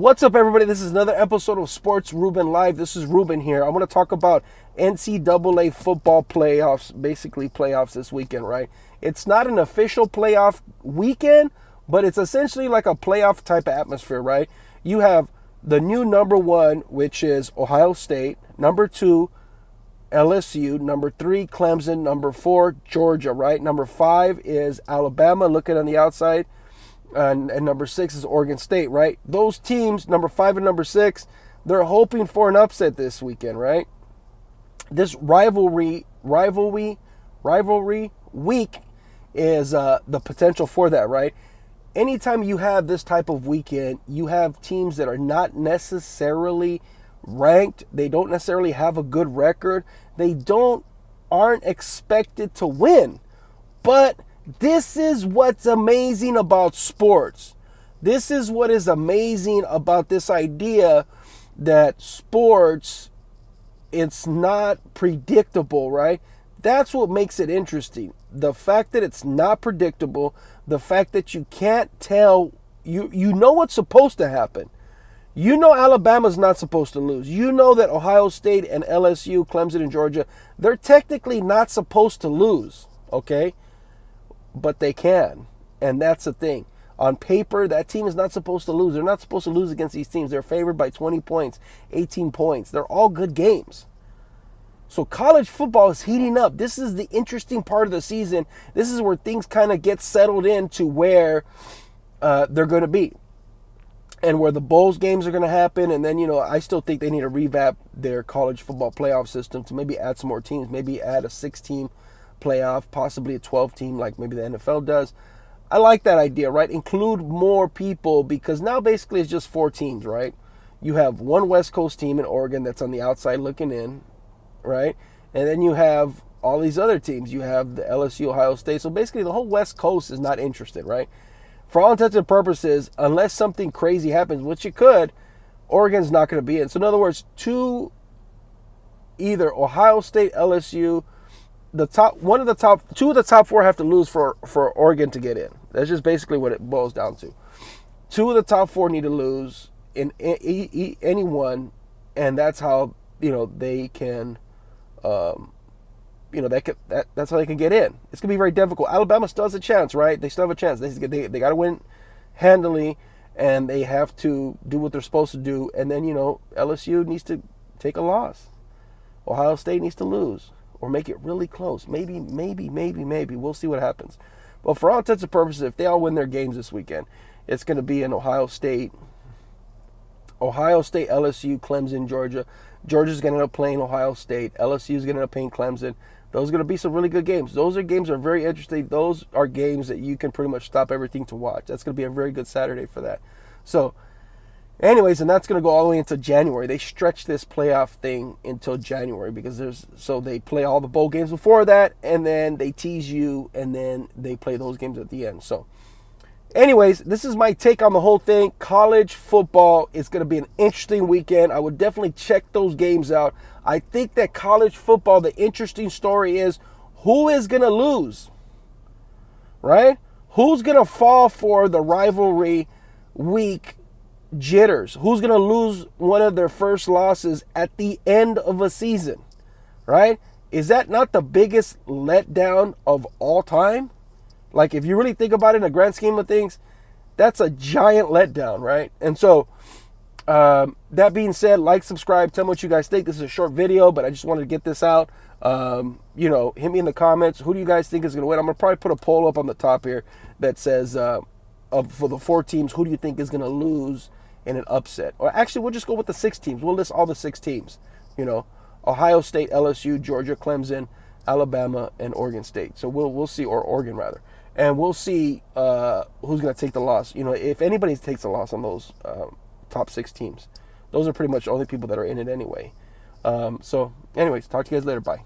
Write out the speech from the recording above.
What's up, everybody? This is another episode of SPORTS-REUBEN-LIFE. This is Ruben here. I'm going to talk about NCAA football playoffs, basically playoffs this weekend, right? It's not an official playoff weekend, but it's essentially like a playoff type of atmosphere, right? You have the new number one, which is Ohio State, number two, LSU, number three, Clemson, number four, Georgia, right? Number five is Alabama, looking on the outside. And number six is Oregon State, right? Those teams, number five and number six, they're hoping for an upset this weekend, right? This rivalry week is the potential for that, right? Anytime you have this type of weekend, you have teams that are not necessarily ranked. They don't necessarily have a good record. They aren't expected to win, but this is what's amazing about sports. This is what is amazing about this idea that sports, it's not predictable, right? That's what makes it interesting. The fact that it's not predictable, the fact that you can't tell, you know what's supposed to happen. You know Alabama's not supposed to lose. You know that Ohio State and LSU, Clemson and Georgia, they're technically not supposed to lose, okay? But they can, and that's the thing. On paper, that team is not supposed to lose. They're not supposed to lose against these teams. They're favored by 20 points, 18 points. They're all good games. So college football is heating up. This is the interesting part of the season. This is where things kind of get settled into where they're going to be and where the Bowls games are going to happen. And then, I still think they need to revamp their college football playoff system to maybe add some more teams, maybe add a 6-team playoff, possibly a 12-team like maybe the NFL does. I like that idea, right? Include more people, because now basically it's just 4 teams, right? You have one West Coast team in Oregon that's on the outside looking in, right? And then you have all these other teams. You have the LSU, Ohio State. So basically the whole West Coast is not interested, right? For all intents and purposes, unless something crazy happens, which it could, Oregon's not going to be in. So in other words, either Ohio State, LSU, two of the top 4 have to lose for Oregon to get in. That's just basically what it boils down to. 2 of the top 4 need to lose in any one, and that's how they can, that's how they can get in. It's gonna be very difficult. Alabama still has a chance, right? They still have a chance. They got to win handily, and they have to do what they're supposed to do. And then LSU needs to take a loss. Ohio State needs to lose, or make it really close. Maybe. We'll see what happens. But for all intents and purposes, if they all win their games this weekend, it's going to be in Ohio State, LSU, Clemson, Georgia. Georgia's going to end up playing Ohio State. LSU's going to end up playing Clemson. Those are going to be some really good games. Those games are very interesting. Those are games that you can pretty much stop everything to watch. That's going to be a very good Saturday for that. So, anyways, and that's going to go all the way into January. They stretch this playoff thing until January because they play all the bowl games before that, and then they tease you, and then they play those games at the end. So, anyways, this is my take on the whole thing. College football is going to be an interesting weekend. I would definitely check those games out. I think that college football, the interesting story is who is going to lose, right? Who's going to fall for the rivalry week jitters? Who's going to lose one of their first losses at the end of a season, right? Is that not the biggest letdown of all time? Like, if you really think about it in the grand scheme of things, that's a giant letdown, right? And so, that being said, like, subscribe, tell me what you guys think. This is a short video, but I just wanted to get this out. Hit me in the comments. Who do you guys think is going to win? I'm going to probably put a poll up on the top here that says, for the 4 teams, who do you think is going to lose in an upset? Or actually, we'll just go with the 6 teams. We'll list all the 6 teams. Ohio State, LSU, Georgia, Clemson, Alabama, and Oregon State. So we'll see, or Oregon rather, and we'll see who's going to take the loss. If anybody takes a loss on those top 6 teams, those are pretty much the only people that are in it anyway. So, anyways, talk to you guys later. Bye.